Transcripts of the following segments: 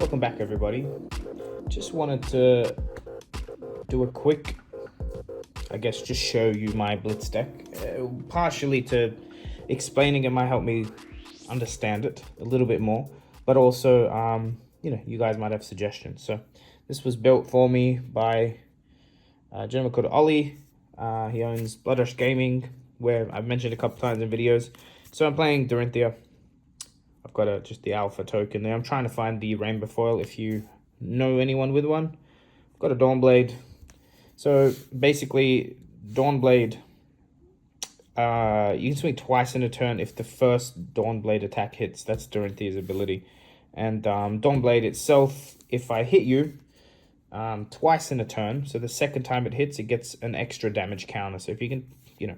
Welcome back, everybody. Just wanted to do a quick, just show you my Blitz deck. Partially to explaining it might help me understand it a little bit more, but also, you guys might have suggestions. So this was built for me by a gentleman called Ollie. He owns Blood Rush Gaming, where I've mentioned a couple times in videos. So I'm playing Dorinthea. I've got just the alpha token there. I'm trying to find the rainbow foil if you know anyone with one. I've got a Dawnblade. So basically, Dawnblade, you can swing twice in a turn if the first Dawnblade attack hits. That's Dorinthea's ability. And Dawnblade itself, if I hit you twice in a turn, so the second time it hits, it gets an extra damage counter. So if you can,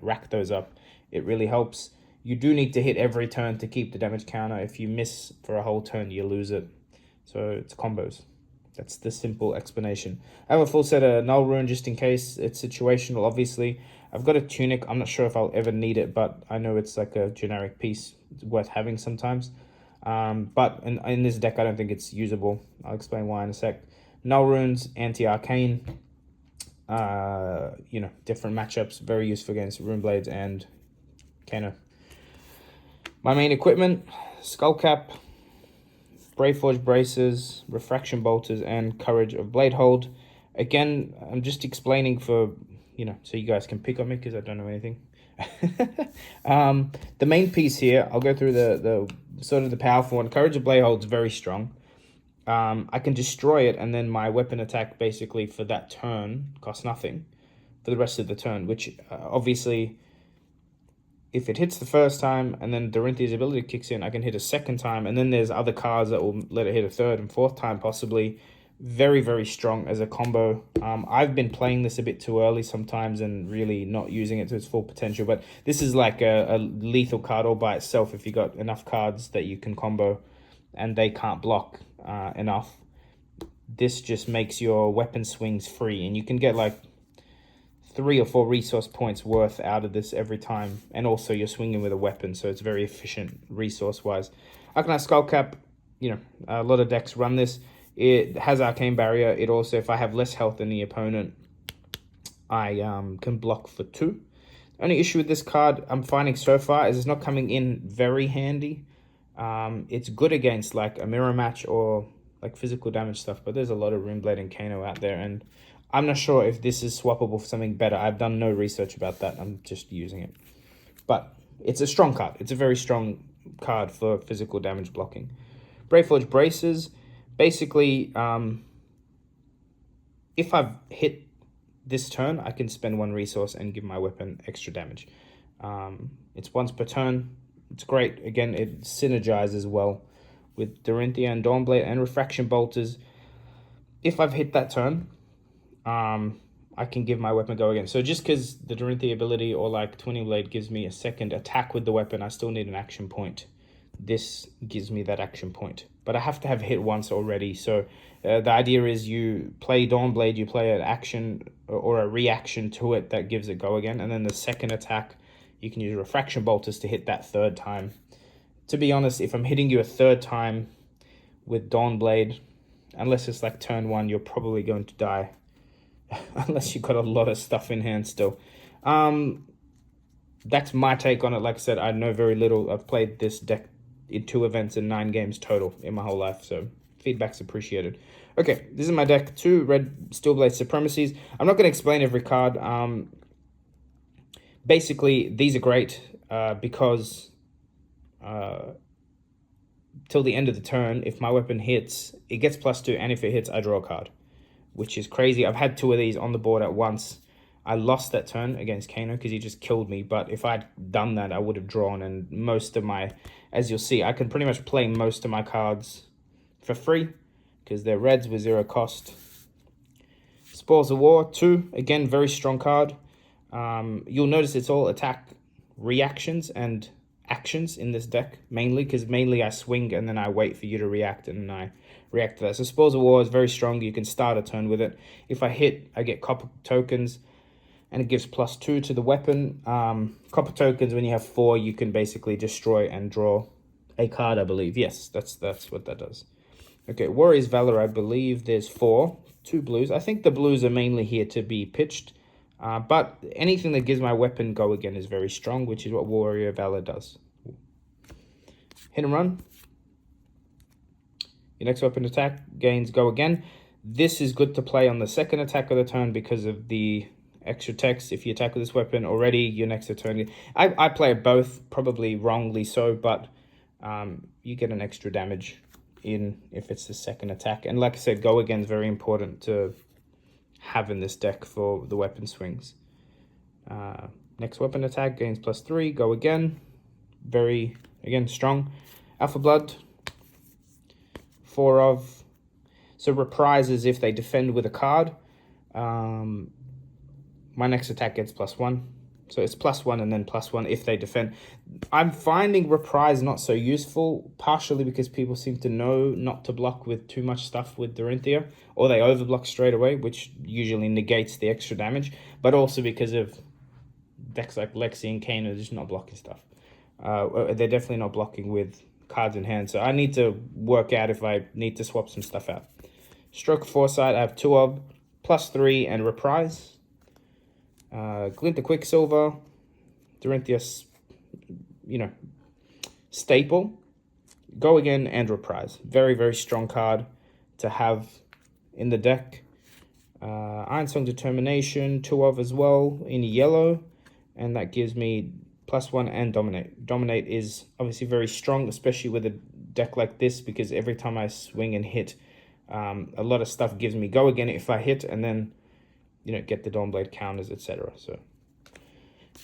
rack those up, it really helps. You do need to hit every turn to keep the damage counter. If you miss for a whole turn, you lose it. So it's combos. That's the simple explanation. I have a full set of Null Rune just in case. It's situational, obviously. I've got a Tunic. I'm not sure if I'll ever need it, but I know it's like a generic piece. It's worth having sometimes. But in this deck, I don't think it's usable. I'll explain why in a sec. Null Runes, Anti-Arcane. Different matchups. Very useful against Rune Blades and Kano. My main equipment, Skullcap, Braveforge Braces, Refraction Bolters, and Courage of Bladehold. Again, I'm just explaining for, so you guys can pick on me because I don't know anything. The main piece here, I'll go through the sort of the powerful one. Courage of Bladehold is very strong. I can destroy it, and then my weapon attack basically for that turn costs nothing for the rest of the turn, which obviously, if it hits the first time and then Dorinthea's ability kicks in, I can hit a second time, and then there's other cards that will let it hit a third and fourth time possibly. Very, very strong as a combo. I've been playing this a bit too early sometimes and really not using it to its full potential, but this is like a lethal card all by itself if you got enough cards that you can combo and they can't block enough. This just makes your weapon swings free, and you can get like 3 or 4 resource points worth out of this every time, and also you're swinging with a weapon, so it's very efficient resource wise. Arcanite Skullcap, a lot of decks run this. It has Arcane Barrier. It also, if I have less health than the opponent, I can block for 2. The only issue with this card I'm finding so far is it's not coming in very handy. It's good against like a mirror match or like physical damage stuff, but there's a lot of Runeblade and Kano out there, and I'm not sure if this is swappable for something better. I've done no research about that. I'm just using it. But it's a strong card. It's a very strong card for physical damage blocking. Braveforge Braces. Basically, if I've hit this turn, I can spend 1 resource and give my weapon extra damage. It's once per turn. It's great. Again, it synergizes well with Dorinthea and Dawnblade and Refraction Bolters. If I've hit that turn, I can give my weapon a go again. So just because the Dorinthea ability or like Twinning Blade gives me a second attack with the weapon, I still need an action point. This gives me that action point. But I have to have hit once already. So the idea is you play Dawnblade, you play an action or a reaction to it that gives it go again. And then the second attack, you can use Refraction Bolters to hit that third time. To be honest, if I'm hitting you a third time with Dawnblade, unless it's like turn 1, you're probably going to die. Unless you've got a lot of stuff in hand still. That's my take on it. Like I said, I know very little. I've played this deck in 2 events and 9 games total in my whole life, so feedback's appreciated. Okay, this is my deck. 2 red Steelblade Supremacies. I'm not going to explain every card. Basically, these are great because till the end of the turn, if my weapon hits, it gets +2, and if it hits, I draw a card, which is crazy. I've had 2 of these on the board at once. I lost that turn against Kano because he just killed me, but if I'd done that, I would have drawn, and most of my, as you'll see, I can pretty much play most of my cards for free because they're reds with 0 cost. Spoils of War, 2, again, very strong card. You'll notice it's all attack reactions and actions in this deck, mainly, because mainly I swing and then I wait for you to react, and then I react to that. So Spoils of War is very strong. You can start a turn with it. If I hit, I get copper tokens, and it gives +2 to the weapon. Copper tokens, when you have 4, you can basically destroy and draw a card, I believe. Yes, that's what that does. Okay, Warrior's Valor, I believe there's 4. 2 blues. I think the blues are mainly here to be pitched. But anything that gives my weapon go again is very strong, which is what Warrior Valor does. Hit and run. Your next weapon attack gains go again. This is good to play on the second attack of the turn because of the extra text. If you attack with this weapon already, your next turn. I play it both, probably wrongly so, but you get an extra damage in if it's the second attack. And like I said, go again is very important to have in this deck for the weapon swings. Next weapon attack gains +3, go again. Very, again, strong. Alpha Blood, 4 of. So reprises if they defend with a card. My next attack gets +1. So it's +1 and then +1 if they defend. I'm finding reprise not so useful, partially because people seem to know not to block with too much stuff with Dorinthea, or they overblock straight away, which usually negates the extra damage, but also because of decks like Lexi and Kano just not blocking stuff. They're definitely not blocking with cards in hand, so I need to work out if I need to swap some stuff out. Stroke of Foresight, I have 2 of, +3 and reprise. Glint of Quicksilver, Dorinthea, staple. Go again and reprise. Very, very strong card to have in the deck. Ironsong Determination, 2 of as well in yellow, and that gives me +1 and Dominate. Dominate is obviously very strong, especially with a deck like this, because every time I swing and hit, a lot of stuff gives me go again if I hit, and then get the Dawnblade counters, etc. So,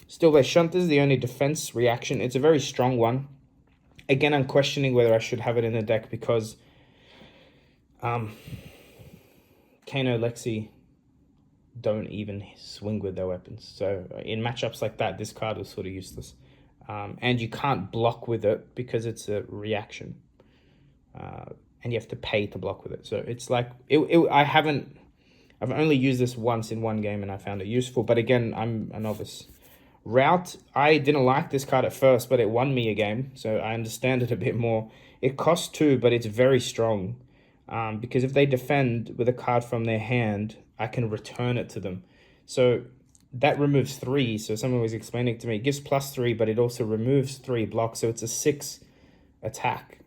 Steelblade Shunt is the only defense reaction. It's a very strong one. Again, I'm questioning whether I should have it in the deck because Kano, Lexi don't even swing with their weapons. So in matchups like that, this card is sort of useless. And you can't block with it because it's a reaction. And you have to pay to block with it. So it's like, I've only used this once in one game and I found it useful. But again, I'm a novice. Route, I didn't like this card at first, but it won me a game. So I understand it a bit more. It costs 2, but it's very strong. Because if they defend with a card from their hand, I can return it to them. So that removes 3. So someone was explaining it to me. It gives +3, but it also removes 3 blocks. So it's a 6 attack.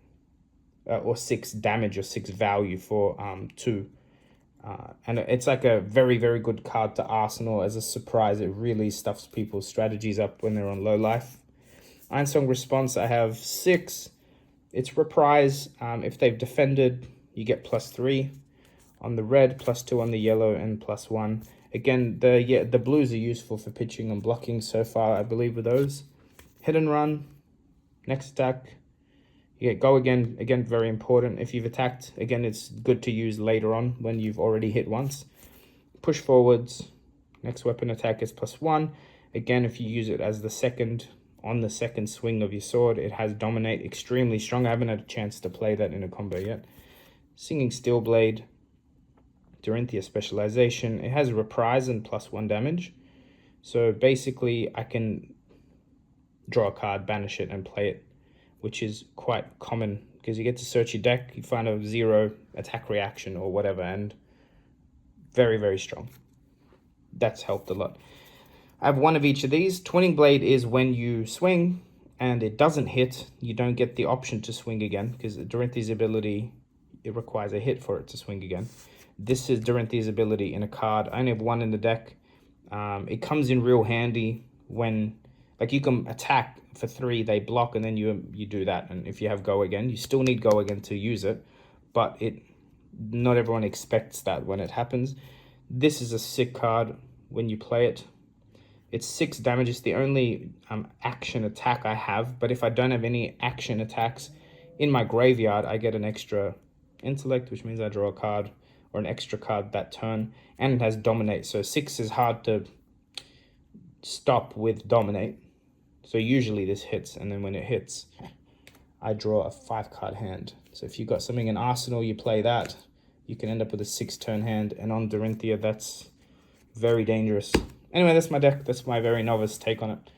Or 6 damage or 6 value for 2. And it's like a very, very good card to Arsenal as a surprise. It really stuffs people's strategies up when they're on low life. Ironsong Response, I have 6. It's reprise. If they've defended, you get +3 on the red, +2 on the yellow, and +1. Again, the blues are useful for pitching and blocking so far, I believe, with those. Hit and run. Next attack. You get go again, very important. If you've attacked, again, it's good to use later on when you've already hit once. Push forwards. Next weapon attack is +1. Again, if you use it as the second, on the second swing of your sword, it has Dominate, extremely strong. I haven't had a chance to play that in a combo yet. Singing Steelblade. Dorinthea Specialization. It has Reprise and +1 damage. So basically, I can draw a card, banish it, and play it, which is quite common because you get to search your deck, you find a 0 attack reaction or whatever, and very, very strong. That's helped a lot. I have 1 of each of these. Twinning Blade is when you swing and it doesn't hit, you don't get the option to swing again because Dorinthea's ability, it requires a hit for it to swing again. This is Dorinthea's ability in a card. I only have 1 in the deck. It comes in real handy when, like, you can attack for 3, they block, and then you do that. And if you have go again, you still need go again to use it, but not everyone expects that when it happens. This is a sick card when you play it. It's 6 damage. It's the only action attack I have, but if I don't have any action attacks in my graveyard, I get an extra intellect, which means I draw a card or an extra card that turn, and it has Dominate. So 6 is hard to stop with Dominate. So usually this hits, and then when it hits, I draw a 5-card hand. So if you've got something in Arsenal, you play that, you can end up with a 6-turn hand, and on Dorinthea, that's very dangerous. Anyway, that's my deck. That's my very novice take on it.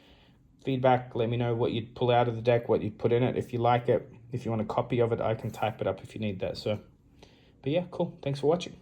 Feedback, let me know what you'd pull out of the deck, what you'd put in it, if you like it. If you want a copy of it, I can type it up if you need that. So But yeah, cool. Thanks for watching.